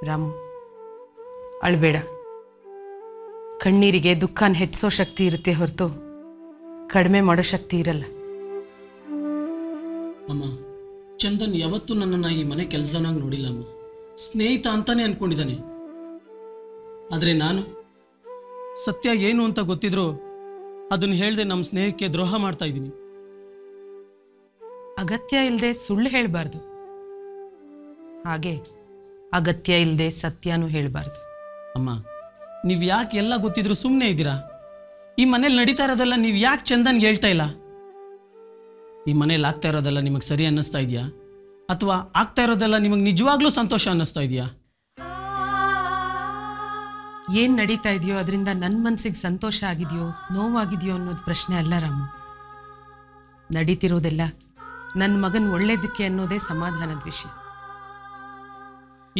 ರಾಮು, ಅಳ್ಬೇಡ. ಕಣ್ಣೀರಿಗೆ ದುಃಖನ ಹೆಚ್ಚಿಸೋ ಶಕ್ತಿ ಇರುತ್ತೆ ಹೊರತು ಕಡಿಮೆ ಮಾಡೋ ಶಕ್ತಿ ಇರಲ್ಲ. ಅಮ್ಮ, ಚಂದನ್ ಯಾವತ್ತೂ ನನ್ನನ್ನು ಈ ಮನೆ ಕೆಲಸದವನಾಗಿ ನೋಡಿಲ್ಲ ಅಮ್ಮ. ಸ್ನೇಹಿತ ಅಂತಾನೆ ಅನ್ಕೊಂಡಿದ್ದಾನೆ. ಆದರೆ ನಾನು ಸತ್ಯ ಏನು ಅಂತ ಗೊತ್ತಿದ್ರು ಅದನ್ನು ಹೇಳ್ದೆ ನಮ್ಮ ಸ್ನೇಹಕ್ಕೆ ದ್ರೋಹ ಮಾಡ್ತಾ ಇದ್ದೀನಿ. ಅಗತ್ಯ ಇಲ್ಲದೆ ಸುಳ್ಳು ಹೇಳಬಾರ್ದು, ಹಾಗೆ ಅಗತ್ಯ ಇಲ್ಲದೆ ಸತ್ಯನೂ ಹೇಳಬಾರ್ದು. ಅಮ್ಮ, ನೀವು ಯಾಕೆ ಎಲ್ಲ ಗೊತ್ತಿದ್ರು ಸುಮ್ಮನೆ ಇದ್ದೀರಾ? ಈ ಮನೇಲಿ ನಡೀತಾ ಇರೋದೆಲ್ಲ ನೀವು ಯಾಕೆ ಚಂದನ್ಗೆ ಹೇಳ್ತಾ ಇಲ್ಲ? ಈ ಮನೇಲಿ ಆಗ್ತಾ ಇರೋದೆಲ್ಲ ನಿಮಗೆ ಸರಿ ಅನ್ನಿಸ್ತಾ ಇದೆಯಾ, ಅಥವಾ ಆಗ್ತಾ ಇರೋದೆಲ್ಲ ನಿಮಗೆ ನಿಜವಾಗ್ಲೂ ಸಂತೋಷ ಅನ್ನಿಸ್ತಾ ಇದೆಯಾ? ಏನು ನಡೀತಾ ಇದೆಯೋ ಅದರಿಂದ ನನ್ನ ಮನಸ್ಸಿಗೆ ಸಂತೋಷ ಆಗಿದೆಯೋ ನೋವಾಗಿದೆಯೋ ಅನ್ನೋದು ಪ್ರಶ್ನೆ ಅಲ್ಲ ರಾಮು. ನಡೀತಿರೋದೆಲ್ಲ ನನ್ನ ಮಗನ ಒಳ್ಳೇದಕ್ಕೆ ಅನ್ನೋದೇ ಸಮಾಧಾನದ ವಿಷಯ.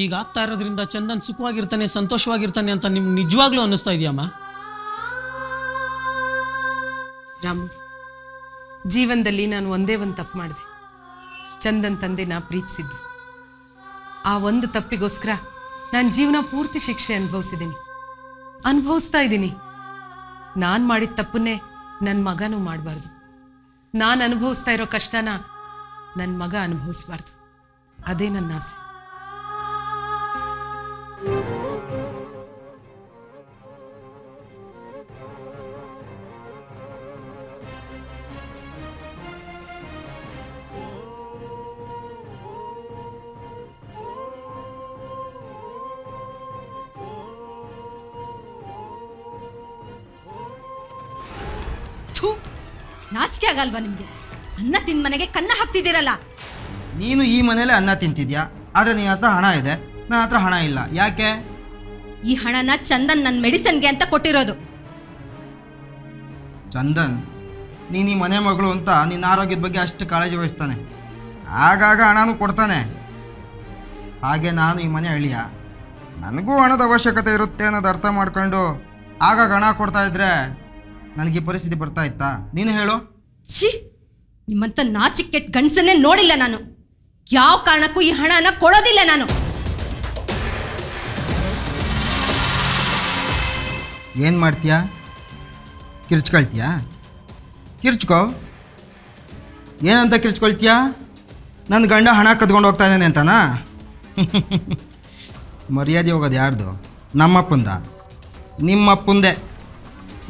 ಈಗ ಆಗ್ತಾ ಇರೋದ್ರಿಂದ ಚಂದನ್ ಸುಖವಾಗಿರ್ತಾನೆ, ಸಂತೋಷವಾಗಿರ್ತಾನೆ ಅಂತ ನಿಮ್ಗೆ ನಿಜವಾಗ್ಲೂ ಅನ್ನಿಸ್ತಾ ಇದೆಯಮ್ಮ? ರಾಮು, ಜೀವನದಲ್ಲಿ ನಾನು ಒಂದೇ ಒಂದು ತಪ್ಪು ಮಾಡಿದೆ. ಚಂದನ್ ತಂದೆ ನಾ ಪ್ರೀತಿಸಿದ್ದು. ಆ ಒಂದು ತಪ್ಪಿಗೋಸ್ಕರ ನಾನು ಜೀವನ ಪೂರ್ತಿ ಶಿಕ್ಷೆ ಅನುಭವಿಸ್ತಾ ಇದ್ದೀನಿ. ನಾನು ಮಾಡಿದ ತಪ್ಪನ್ನೇ ನನ್ನ ಮಗನೂ ಮಾಡಬಾರ್ದು. ನಾನು ಅನುಭವಿಸ್ತಾ ಇರೋ ಕಷ್ಟನ ನನ್ನ ಮಗ ಅನುಭವಿಸ್ಬಾರ್ದು. ಅದೇ ನನ್ನ ಆಸೆ. ನಾಚಿಕೆ ಆಗಲ್ವಾ ನಿಮ್ಗೆ? ಅನ್ನ ತಿಂದ ಮನೆಗೆ ಕನ್ನ ಹಾಕ್ತಿದ್ದೀರಲ್ಲ. ನೀನು ಈ ಮನೇಲೆ ಅನ್ನ ತಿಂತಿದ್ಯಾ, ಆದರೆ ನಿನ್ನ ಹತ್ರ ಹಣ ಇದೆ, ನನ್ನ ಹತ್ರ ಹಣ ಇಲ್ಲ. ಯಾಕೆ? ಈ ಹಣನ ಚಂದನ್ ನನ್ನ ಮೆಡಿಸಿನ್ಗೆ ಅಂತ ಕೊಟ್ಟಿರೋದು. ಚಂದನ್ ನೀನು ಈ ಮನೆ ಮಗಳು ಅಂತ ನಿನ್ನ ಆರೋಗ್ಯದ ಬಗ್ಗೆ ಅಷ್ಟು ಕಾಳಜಿ ವಹಿಸ್ತಾನೆ. ಆಗಾಗ ಹಣನೂ ಕೊಡ್ತಾನೆ. ಹಾಗೆ ನಾನು ಈ ಮನೆ ಅಳಿಯ, ನನಗೂ ಹಣದ ಅವಶ್ಯಕತೆ ಇರುತ್ತೆ ಅನ್ನೋದು ಅರ್ಥ ಮಾಡ್ಕೊಂಡು ಆಗಾಗ ಹಣ ಕೊಡ್ತಾ ಇದ್ರೆ ನನಗೆ ಈ ಪರಿಸ್ಥಿತಿ ಬರ್ತಾ ಇತ್ತಾ? ನೀನು ಹೇಳು. ಛೀ, ನಿಮ್ಮಂತ ನಾಚಿಕೆ ಕೆಟ್ಟ ಗಂಡಸನ್ನೇ ನೋಡಿಲ್ಲ ನಾನು. ಯಾವ ಕಾರಣಕ್ಕೂ ಈ ಹಣನ ಕೊಡೋದಿಲ್ಲ ನಾನು. ಏನು ಮಾಡ್ತೀಯಾ? ಕಿರ್ಚ್ಕೊಳ್ತೀಯಾ? ಕಿರ್ಚ್ಕೋ. ಏನಂತ ಕಿರ್ಚ್ಕೊಳ್ತೀಯಾ? ನನ್ನ ಗಂಡ ಹಣ ಕದ್ಕೊಂಡು ಹೋಗ್ತಾ ಇದ್ದಾನೆ ಅಂತನಾ? ಮರ್ಯಾದೆ ಹೋಗೋದು ಯಾರ್ದು? ನಮ್ಮಪ್ಪಂದ? ನಿಮ್ಮಪ್ಪಂದೆ.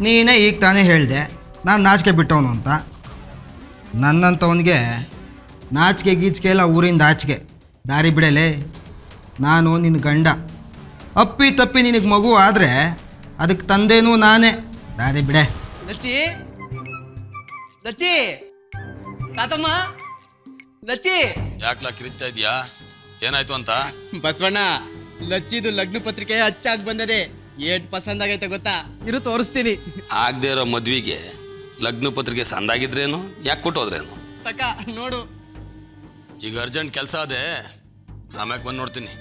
ನೀನೇ ಈಗ ತಾನೇ ಹೇಳಿದೆ ನಾನು ನಾಚಿಕೆ ಬಿಟ್ಟವನು ಅಂತ. ನನ್ನಂಥವನಿಗೆ ನಾಚಿಕೆ ಗೀಚಿಕೆ ಎಲ್ಲ ಊರಿಂದ ಆಚಿಕೆ. ದಾರಿ ಬಿಡಲೇ. ನಾನು ನಿನ್ನ ಗಂಡ. ಅಪ್ಪಿ ತಪ್ಪಿ ನಿನಗೆ ಮಗು ಆದರೆ ಅದಕ್ಕೆ ತಂದೆನೂ ನಾನೇ. ದಾರಿ ಬಿಡೆ. ಲಚ್ಚಿ, ಲಚ್ಚಿ, ತಾತಮ್ಮ, ಲಚ್ಚಿ. ಯಾಕ್ಲಾ ಕಿರಿತಾ ಇದೆಯಾ? ಏನಾಯ್ತು ಅಂತ? ಬಸವಣ್ಣ, ಲಚ್ಚಿದು ಲಗ್ನ ಪತ್ರಿಕೆ ಅಚ್ಚಾಗಿ ಬಂದದೆ. ಏಟ್ ಪಸಂದ್ ಆಗೈತೆ ಗೊತ್ತಾ? ಇರು ತೋರಿಸ್ತೀನಿ. ಆಗದೆ ಇರೋ ಮದ್ವಿಗೆ ಲಗ್ನ ಪತ್ರಿಕೆ ಸಂದಾಗಿದ್ರೇನು? ಯಾಕೆ ಕೊಟ್ಟೋದ್ರೇನು? ತಕ್ಕ ನೋಡು. ಈಗ ಅರ್ಜೆಂಟ್ ಕೆಲಸ ಅದೇ, ಆಮ್ಯಾಗ ಬಂದು ನೋಡ್ತೀನಿ.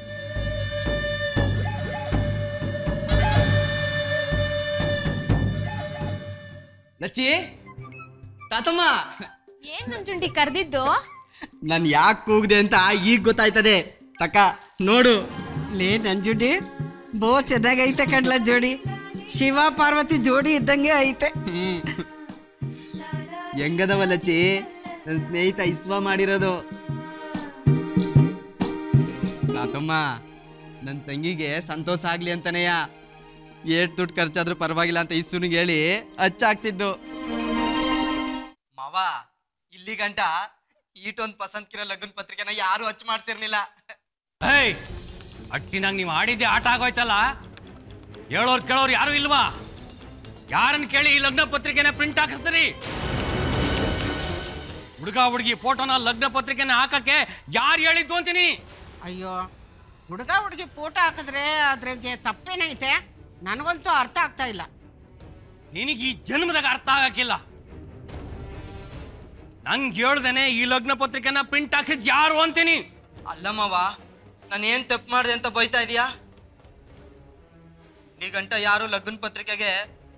ಲಚ್ಚಿ, ತಾತಮ್ಮ. ಏನ್ ನಂಜುಂಡಿ ಕರೆದಿದ್ದು? ನಾನು ಯಾಕೆ ಕೂಗಿದೆ ಅಂತ ಈಗ ಗೊತ್ತಾಯ್ತದೆ. ತಕ್ಕ ನೋಡು. ಲೇ ನಂಜುಂಡಿ, ಬೋ ಚೆನ್ನಾಗೈತೆ ಕಡ್ಲ ಜೋಡಿ. ಶಿವ ಪಾರ್ವತಿ ಜೋಡಿ ಇದ್ದಂಗೆ ಐತೆ. ಹೆಂಗದವ ಲಚ್ಚಿ? ನನ್ನ ಸ್ನೇಹಿತ ಇಸ್ವಾ ಮಾಡಿರೋದು. ತಾತಮ್ಮ, ನನ್ನ ತಂಗಿಗೆ ಸಂತೋಷ ಆಗ್ಲಿ ಅಂತಾನೆಯ ಏಟ್ ದುಡ್ಡು ಖರ್ಚಾದ್ರೂ ಪರವಾಗಿಲ್ಲ ಅಂತ ಇಸ್ಸುನಿಗೆ ಹೇಳಿ ಹಚ್ಚಾಕ್ಸಿದ್ದು. ಮಾವ, ಇಲ್ಲಿ ಗಂಟ ಈಟೊಂದು ಪಸಂದ್ಕಿರೋ ಲಗ್ನ ಪತ್ರಿಕೆನ ಯಾರು ಹಚ್ಚ ಮಾಡ್ಸಿರ್ಲಿಲ್ಲ. ಅಟ್ಟಿನಾಗ ನೀವು ಆಡಿದ್ದೆ ಆಟ ಆಗೋಯ್ತಲ್ಲ. ಹೇಳೋರು ಕೇಳೋರು ಯಾರು ಇಲ್ವಾ? ಯಾರನ್ನು ಕೇಳಿ ಈ ಲಗ್ನ ಪತ್ರಿಕೆನ ಪ್ರಿಂಟ್ ಹಾಕಿಸ್ತೀರಿ? ಹುಡುಗ ಹುಡುಗಿ ಫೋಟೋನ ಲಗ್ನ ಪತ್ರಿಕೆನ ಹಾಕಕ್ಕೆ ಯಾರು ಹೇಳಿದ್ದು ಅಂತೀನಿ? ಅಯ್ಯೋ, ಹುಡುಗ ಹುಡುಗಿ ಫೋಟೋ ಹಾಕಿದ್ರೆ ಅದ್ರಾಗೆ ತಪ್ಪೇನೈತೆ? ನನಗಂತೂ ಅರ್ಥ ಆಗ್ತಾ ಇಲ್ಲ. ನಿನಗೆ ಈ ಜನ್ಮದಾಗ ಅರ್ಥ ಆಗಕ್ಕಿಲ್ಲ. ನಂಗೆ ಹೇಳ್ದೇನೆ ಈ ಲಗ್ನ ಪತ್ರಿಕೆನ ಪ್ರಿಂಟ್ ಹಾಕ್ಸಿದ್ ಯಾರು ಅಂತೀನಿ. ಅಲ್ಲಮ್ಮವ, ನಾನು ಏನ್ ತಪ್ಪು ಮಾಡಿದೆ ಅಂತ ಬೈತಾ ಇದೀಯಾ? ಈ ಗಂಟ ಯಾರು ಲಗ್ನ ಪತ್ರಿಕೆಗೆ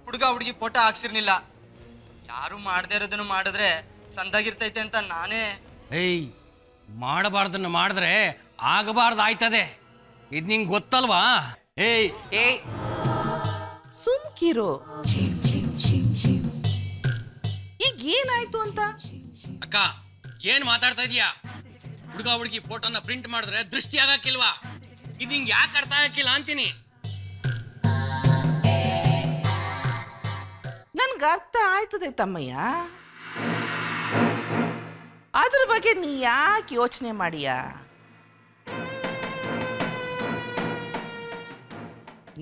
ಹುಡುಗ ಹುಡುಗಿ ಫೋಟೋ ಹಾಕ್ಸಿರ್ಲಿಲ್ಲ. ಯಾರು ಮಾಡದೇ ಇರೋದನ್ನು ಮಾಡಿದ್ರೆ ಸಂದಾಗಿರ್ತೈತೆ ಅಂತ ನಾನೇ. ಮಾಡಬಾರ್ದನ್ನು ಮಾಡಿದ್ರೆ ಆಗಬಾರ್ದು ಆಯ್ತದೆ. ಇದು ನಿಂಗೆ ಗೊತ್ತಲ್ವಾ? ಏಯ್ ಏಯ್ ಸುಮ್ಕಿರು. ಈಗ ಏನಾಯ್ತು ಅಂತ? ಅಕ್ಕ ಏನ್ ಮಾತಾಡ್ತಾ ಇದೀಯಾ? ಹುಡುಗ ಹುಡುಗಿ ಫೋಟೋನ ಪ್ರಿಂಟ್ ಮಾಡಿದ್ರೆ ದೃಷ್ಟಿ ಆಗಕ್ಕಿಲ್ವಾ? ಇದು ನಿಂಗೆ ಯಾಕೆ ಅರ್ಥ ಆಗಕ್ಕಿಲ್ಲ ಅಂತೀನಿ. ನನ್ಗೆ ಅರ್ಥ ಆಯ್ತದೆ ತಮ್ಮಯ್ಯ. ಅದ್ರ ಬಗ್ಗೆ ನೀ ಯಾಕೆ ಯೋಚನೆ ಮಾಡಿಯಾ?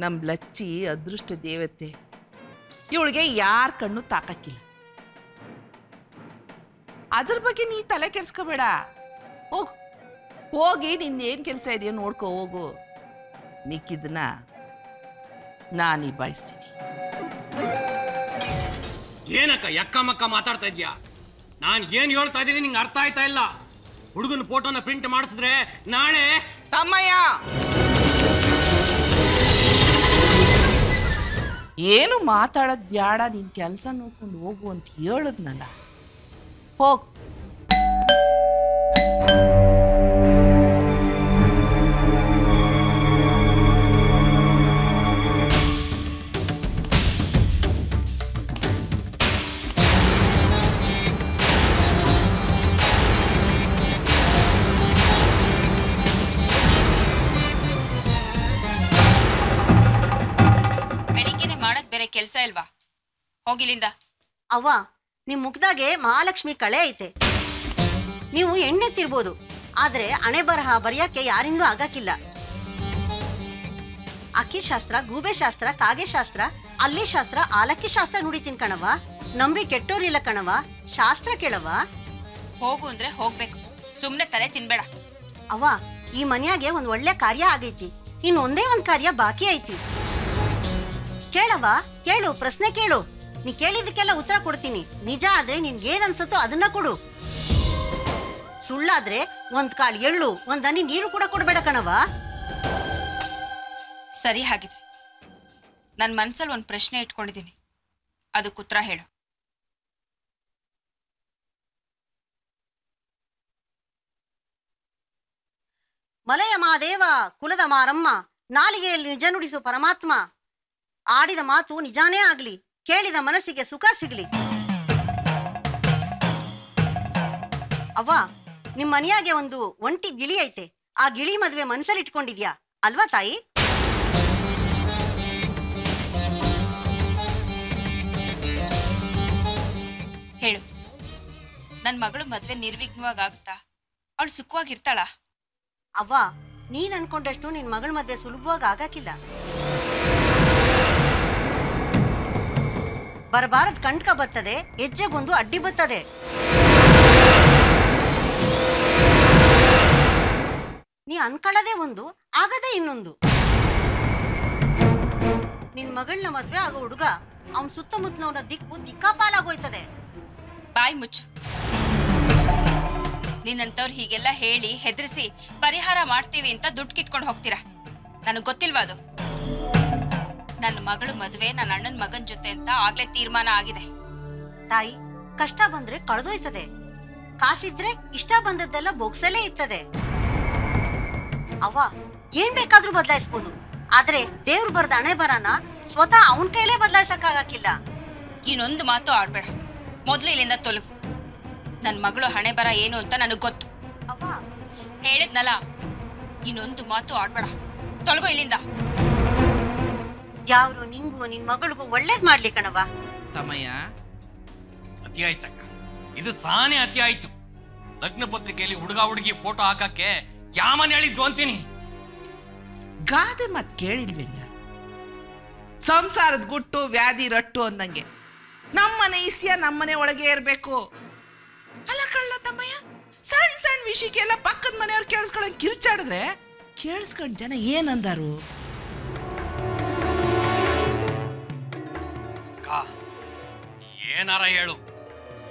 ನಮ್ ಲಚ್ಚಿ ಅದೃಷ್ಟ ದೇವತೆ, ಇವಳಿಗೆ ಯಾರ ಕಣ್ಣು ತಾಕಕ್ಕಿಲ್ಲ. ಅದ್ರ ಬಗ್ಗೆ ನೀ ತಲೆ ಕೆಡ್ಸ್ಕೋಬೇಡ. ಹೋಗಿ ನಿನ್ನೇನ್ ಕೆಲಸ ಇದೆಯೋ ನೋಡ್ಕೋ ಹೋಗು. ಮಿಕ್ಕಿದ್ದನ್ನ ನಾನು ನಿಭಾಯಿಸ್ತೀನಿ. ಏನಕ್ಕ ಯಕ್ಕ ಮಕ್ಕ ಮಾತಾಡ್ತಾ ಇದ್ಯಾ? ನಾನು ಏನ್ ಹೇಳ್ತಾ ಇದ್ದೀನಿ ನಿಂಗೆ ಅರ್ಥ ಆಯ್ತಾ ಇಲ್ಲ? ಹುಡುಗನ ಫೋಟೋನ ಪ್ರಿಂಟ್ ಮಾಡಿಸಿದ್ರೆ ನಾಳೆ ತಮ್ಮಯ್ಯ ಏನು ಮಾತಾಡೋದ್ ಬ್ಯಾಡ, ನಿನ್ ಕೆಲಸ ನೋಡ್ಕೊಂಡು ಹೋಗು ಅಂತ ಹೇಳದ್ನಲ್ಲ. ಹೋಗ್. ಬೇರೆ ಕೆಲಸ ಇಲ್ವಾ? ಹೋಗಿಲಿಂದ. ಅವ್ವ, ನಿಮ್ ಮುಖದಾಗೆ ಮಹಾಲಕ್ಷ್ಮಿ ಕಳೆ ಐತೆ. ನೀವು ಎಣ್ಣೆ ತಿರ್ಬೋದು, ಆದ್ರೆ ಹಣೆ ಬರಹ ಬರೆಯಕ್ಕೆ ಯಾರಿಂದೂ ಆಗಕ್ಕಿಲ್ಲ. ಅಕ್ಕಿ ಶಾಸ್ತ್ರ, ಗೂಬೆ ಶಾಸ್ತ್ರ, ಕಾಗೆ ಶಾಸ್ತ್ರ, ಅಲ್ಲಿ ಶಾಸ್ತ್ರ, ಆಲಕ್ಕಿ ಶಾಸ್ತ್ರ ನುಡಿತೀನಿ ಕಣವ. ನಂಬಿ ಕೆಟ್ಟೋರಿಲ್ಲ ಕಣವ, ಶಾಸ್ತ್ರ ಕೇಳವ. ಹೋಗು ಅಂದ್ರೆ ಹೋಗ್ಬೇಕು, ಸುಮ್ನೆ ತಲೆ ತಿನ್ಬೇಡ. ಅವ್ವ, ಈ ಮನ್ಯಾಗೆ ಒಂದ್ ಒಳ್ಳೆ ಕಾರ್ಯ ಆಗೈತಿ, ಇನ್ ಒಂದೇ ಒಂದ್ ಕಾರ್ಯ ಬಾಕಿ ಐತಿ. ಕೇಳವ, ಕೇಳು, ಪ್ರಶ್ನೆ ಕೇಳು. ನೀ ಕೇಳಿದಕ್ಕೆಲ್ಲ ಉತ್ತರ ಕೊಡ್ತೀನಿ. ನಿಜ ಆದ್ರೆ ನಿನ್ಗೇನ್ ಅನ್ಸುತ್ತೋ ಅದನ್ನ ಕೊಡು. ಸುಳ್ಳಾದ್ರೆ ಒಂದ್ ಕಾಳು ಎಳ್ಳು, ಒಂದ್ ಹನಿ ನೀರು ಕೂಡ ಕೊಡ್ಬೇಡ ಕಣವ. ಸರಿ, ಹಾಗಿದ್ರಿ ನನ್ ಮನ್ಸಲ್ಲಿ ಒಂದ್ ಪ್ರಶ್ನೆ ಇಟ್ಕೊಂಡಿದ್ದೀನಿ, ಅದಕ್ಕೆ ಉತ್ತರ ಹೇಳು. ಮಲಯ ಮಾದೇವ ಕುಲದ ಮಾರಮ್ಮ, ನಾಲಿಗೆಯಲ್ಲಿ ನಿಜ ನುಡಿಸು ಪರಮಾತ್ಮ. ಆಡಿದ ಮಾತು ನಿಜಾನೇ ಆಗ್ಲಿ, ಕೇಳಿದ ಮನಸ್ಸಿಗೆ ಸುಖ ಸಿಗ್ಲಿ. ಅವ್ವ, ನಿಮ್ ಮನೆಯಾಗೆ ಒಂದು ಒಂಟಿ ಗಿಳಿ ಐತೆ. ಆ ಗಿಳಿ ಮದ್ವೆ ಮನ್ಸಲ್ಲಿ ಇಟ್ಕೊಂಡಿದ್ಯಾ ಅಲ್ವಾ ತಾಯಿ? ಹೇಳು, ನನ್ ಮಗಳು ಮದ್ವೆ ನಿರ್ವಿಘ್ನವಾಗಿ ಆಗುತ್ತಾ? ಅವಳು ಸುಖವಾಗಿರ್ತಾಳ? ಅವ್ವ, ನೀನ್ ಅನ್ಕೊಂಡಷ್ಟು ನಿನ್ ಮಗಳ ಮದ್ವೆ ಸುಲಭವಾಗಿ ಆಗಕ್ಕಿಲ್ಲ. ಬರಬಾರದ್ ಕಂಡ್ಕ ಬರ್ತದೆ, ಹೆಜ್ಜೆಗೊಂದು ಅಡ್ಡಿ ಬರ್ತದೆ. ನೀ ಅನ್ಕೊಳ್ಳೋದೇ ಒಂದು, ಆಗದೇ ಇನ್ನೊಂದು. ನಿನ್ ಮಗಳನ್ನ ಮದ್ವೆ ಆಗೋ ಹುಡುಗ ಅವನ್ ಸುತ್ತಮುತ್ತಲವನ ದಿಕ್ಕು ದಿಕ್ಕಾಪಾಲಾಗೋಯ್ತದೆ. ಬಾಯ್ ಮುಚ್ಚು. ನಿನ್ನಂತವ್ರು ಹೀಗೆಲ್ಲ ಹೇಳಿ ಹೆದರಿಸಿ ಪರಿಹಾರ ಮಾಡ್ತೀವಿ ಅಂತ ದುಡ್ಡು ಕಿತ್ಕೊಂಡು ಹೋಗ್ತೀರಾ. ನನಗ್ ಗೊತ್ತಿಲ್ವಾ ಅದು? ನನ್ನ ಮಗಳು ಮದುವೆ ನನ್ನ ಅಣ್ಣನ ಮಗನ ಜೊತೆ ಅಂತ ಆಗ್ಲೇ ತೀರ್ಮಾನ ಆಗಿದೆ. ತಾಯಿ, ಕಷ್ಟ ಬಂದ್ರೆ ಕಳೆದೋಯ್ತದೆ, ಕಾಸಿದ್ರೆ ಇಷ್ಟ ಬಂದದ್ದೆಲ್ಲ ಬೊಗ್ಸಲೇ ಇರ್ತದೆ. ಅವ್ವ, ಏನ್ ಬೇಕಾದ್ರೂ ಬದಲಾಯಿಸ್ಬೋದು, ಆದ್ರೆ ದೇವ್ರು ಬರ್ದ ಹಣೆ ಬರನ ಸ್ವತಃ ಅವನ್ ಕೈಲೇ ಬದಲಾಯಿಸಕ್ಕಾಗಕ್ಕಿಲ್ಲ. ಇನ್ನೊಂದು ಮಾತು ಆಡ್ಬೇಡ, ಮೊದ್ಲು ಇಲ್ಲಿಂದ ತೊಲಗು. ನನ್ ಮಗಳು ಹಣೆ ಬರ ಏನು ಅಂತ ನನಗ್ ಗೊತ್ತು. ಅವ್ವ, ಹೇಳಿದ್ನಲ್ಲ, ಇನ್ನೊಂದು ಮಾತು ಆಡ್ಬೇಡ, ತೊಲಗು ಇಲ್ಲಿಂದ. ಯಾವ್ರು ನಿಂಗೂ ನಿನ್ ಮಗಳಿಗೂ ಒಳ್ಳೇದ್ ಮಾಡ್ಲಿ ಕಣವ. ತಮ್ಮಯ್ಯ, ಅತಿ ಆಯ್ತಕ್ಕ, ಇದು ಸಾನೆ ಅತಿ ಆಯ್ತು. ಲಗ್ನ ಪತ್ರಿಕೆಯಲ್ಲಿ ಹುಡುಗ ಹುಡುಗಿ ಫೋಟೋ ಹಾಕಕ್ಕೆ ಯಾಮನ್ ಹೇಳಿದ್ದು ಅಂತೀನಿ. ಗಾದೆ ಮತ್ ಕೇಳಿಲ್ವೇನ? ಸಂಸಾರದ ಗುಟ್ಟು ವ್ಯಾಧಿ ರಟ್ಟು ಅಂದಂಗೆ ನಮ್ಮನೆ ಇಸ್ಯ ನಮ್ಮನೆ ಒಳಗೆ ಇರ್ಬೇಕು. ಅಲ್ಲ ಕಳ್ಳ ತಮ್ಮಯ್ಯ, ಸಣ್ಣ ಸಣ್ಣ ವಿಷಯಕ್ಕೆಲ್ಲ ಪಕ್ಕದ ಮನೆಯವ್ರು ಕೇಳಿಸ್ಕೊಳಂಗ್ ಕಿರ್ಚಾಡಿದ್ರೆ ಕೇಳಿಸ್ಕೊಂಡ್ ಜನ ಏನಂದಾರು? ಏನಾರ ಹೇಳು,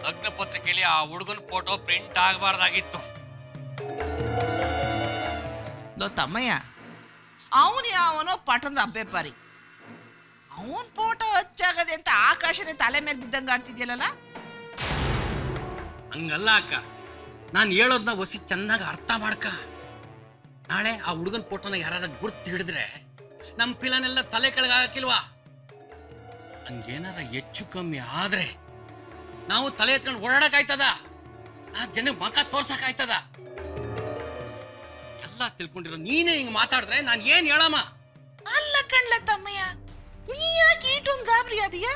ಲಗ್ನ ಪತ್ರಿಕೆಯಲ್ಲಿ ಆ ಹುಡುಗನ ಫೋಟೋ ಪ್ರಿಂಟ್ ಆಗಬಾರ್ದಾಗಿತ್ತು. ತಮ್ಮಯ್ಯ, ಅವನು ಯಾವನೋ ಪಟ್ಟಣದ ಅಬ್ಬೆಪಾರಿ, ಅವನ್ ಫೋಟೋ ಹಚ್ಚಾಗದೆ ಅಂತ ಆಕಾಶನೇ ತಲೆ ಮೇಲೆ ಬಿದ್ದಂಗ ಆಡ್ತಿದ್ಯಲ್ಲ. ಹಂಗಲ್ಲ ಅಕ್ಕ, ನಾನು ಹೇಳೋದ್ನ ಒಸಿ ಚೆನ್ನಾಗಿ ಅರ್ಥ ಮಾಡ್ಕ. ನಾಳೆ ಆ ಹುಡುಗನ ಫೋಟೋನ ಯಾರು ಗುರ್ತು ಹಿಡಿದ್ರೆ ನಮ್ಮ ಪಿಲಾನೆಲ್ಲ ತಲೆ ಕೆಳಗಾಕಿಲ್ವಾ? ಹಂಗೇನಾರ ಹೆಚ್ಚು ಕಮ್ಮಿ ಆದ್ರೆ ನಾವು ತಲೆ ಎತ್ಕೊಂಡು ಓಡಾಡಕ್ಕಾಯ್ತದ? ಆ ಜನ ಮಕ ತೋರ್ಸಕ್ಕಾಯ್ತದ? ಎಲ್ಲ ತಿಳ್ಕೊಂಡಿರೋ ನೀನೇ ಹಿಂಗ್ ಮಾತಾಡಿದ್ರೆ ನಾನು ಏನ್ ಹೇಳಮ್ಮ? ಅಲ್ಲ ಕಣ್ಲ ತಮ್ಮಯ್ಯ, ನೀ ಯಾಕೆ ಈಟೊಂದು ಗಾಬರಿ ಅದೀಯ?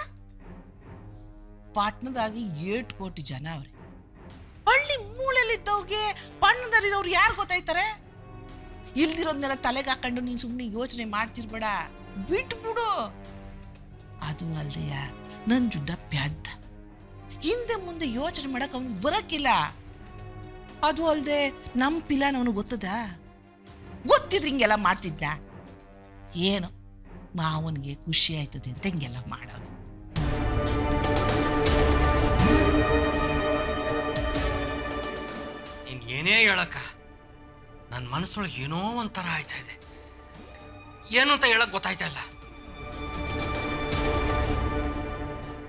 ಪಾಟ್ನದಾಗಿ 8 ಕೋಟಿ ಜನ ಅವ್ರೆ. ಹಳ್ಳಿ ಮೂಲೆಯಲ್ಲಿದ್ದವ್ಗೆ ಪಣ್ಣದಲ್ಲಿರೋರು ಯಾರು ಗೊತ್ತಾಯ್ತಾರೆ? ಇಲ್ದಿರೋದ್ನೆಲ್ಲ ತಲೆಗೆ ಹಾಕೊಂಡು ನೀನ್ ಸುಮ್ಮನೆ ಯೋಚನೆ ಮಾಡ್ತಿರ್ಬೇಡ, ಬಿಟ್ಬಿಡು. ಅದು ಅಲ್ದೆಯ ನನ್ ಜುಡ್ಡ ಪ್ಯಾದ್ದ, ಹಿಂದೆ ಮುಂದೆ ಯೋಚನೆ ಮಾಡಕ್ ಅವ್ನಿಗೆ ಬರಕ್ಕಿಲ್ಲ. ಅದು ಅಲ್ದೆ ನಮ್ ಪಿಲಾನ್ ಅವನು ಗೊತ್ತದ? ಗೊತ್ತಿದ್ರೆ ಹಿಂಗೆಲ್ಲ ಮಾಡ್ತಿದ್ದ? ಏನು ಮಾವನಿಗೆ ಖುಷಿ ಆಯ್ತದೆ ಅಂತ ಹಿಂಗೆಲ್ಲ ಮಾಡೋನು. ನೀನ್ ಏನೇ ಹೇಳಕ್ಕ ನನ್ನ ಮನಸ್ಸೊಳಗೆ ಏನೋ ಒಂಥರ ಆಯ್ತಾ ಇದೆ. ಏನು ಅಂತ ಹೇಳಕ್ ಗೊತ್ತಾಯ್ತಾ ಇಲ್ಲ.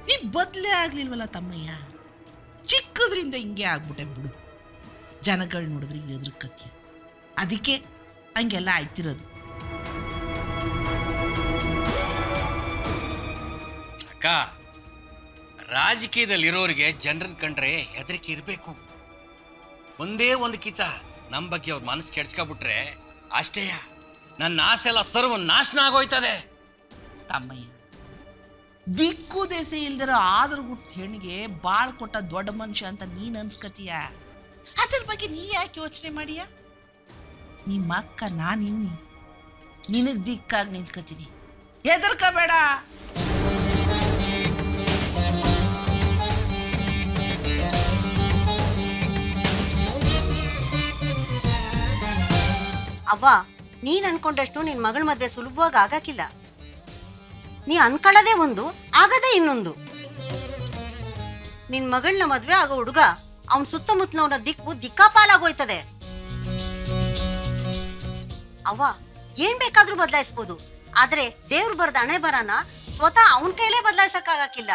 ನೀ ಬದ್ಲೇ ಆಗ್ಲಿಲ್ವಲ್ಲ ತಮ್ಮಯ್ಯ, ಚಿಕ್ಕದ್ರಿಂದ ಹಿಂಗೆ ಆಗ್ಬಿಟ್ಟೆ ಬಿಡು. ಜನಗಳು ನೋಡಿದ್ರೆ ಎದುರ್ಕತ್ಯ, ಅದಕ್ಕೆ ಹಂಗೆಲ್ಲ ಆಯ್ತಿರೋದು. ಅಕ್ಕ, ರಾಜಕೀಯದಲ್ಲಿರೋರಿಗೆ ಜನರನ್ನ ಕಂಡ್ರೆ ಹೆದರಿಕೆ ಇರಬೇಕು. ಒಂದೇ ಒಂದು ಕಿತ ನಮ್ಮ ಬಗ್ಗೆ ಅವ್ರ ಮನಸ್ಸು ಕೆಡ್ಸ್ಕೊಬಿಟ್ರೆ ಅಷ್ಟೇಯ, ನನ್ನ ಆಸೆ ಎಲ್ಲ ಸರ್ವ ನಾಶನ ಆಗೋಯ್ತದೆ. ತಮ್ಮಯ್ಯ, ದಿಕ್ಕು ದೆಸೆ ಇಲ್ದಿರೋ ಆದರೂ ಗುರ್ತು ಹೆಣ್ಣಿಗೆ ಬಾಳ್ ಕೊಟ್ಟ ದೊಡ್ಡ ಮನುಷ್ಯ ಅಂತ ನೀನ್ ಅನ್ಸ್ಕತೀಯ. ಅದ್ರ ಬಗ್ಗೆ ನೀ ಯಾಕೆ ಯೋಚನೆ ಮಾಡಿಯ? ನಿಮ್ಮ ಅಕ್ಕ ನಾನಿವ್ನಿ, ನಿನಗ್ ದಿಕ್ಕಾಗಿ ನಿಂತ್ಕತೀನಿ, ಹೆದರ್ಕಬೇಡ. ಅವ್ವ, ನೀನ್ ಅನ್ಕೊಂಡಷ್ಟು ನಿನ್ ಮಗಳ ಮದ್ವೆ ಸುಲಭವಾಗಿ ಆಗಕ್ಕಿಲ್ಲ. ನೀ ಅನ್ಕೊಳ್ಳೋದೇ ಒಂದು, ಆಗದೇ ಇನ್ನೊಂದು. ನಿನ್ ಮಗಳನ್ನ ಮದ್ವೆ ಆಗೋ ಹುಡುಗ ಅವನ್ ಸುತ್ತಮುತ್ತಲವನ ದಿಕ್ಕಾಪಾಲಾಗೋಯ್ತದೆ. ಅವ್ವ, ಏನ್ ಬೇಕಾದ್ರೂ ಬದಲಾಯಿಸ್ಬೋದು, ಆದ್ರೆ ದೇವ್ರು ಬರ್ದ ಹಣೆ ಬರನ ಸ್ವತಃ ಅವನ್ ಕೈಲೇ ಬದಲಾಯಿಸಕ್ಕಾಗಕ್ಕಿಲ್ಲ.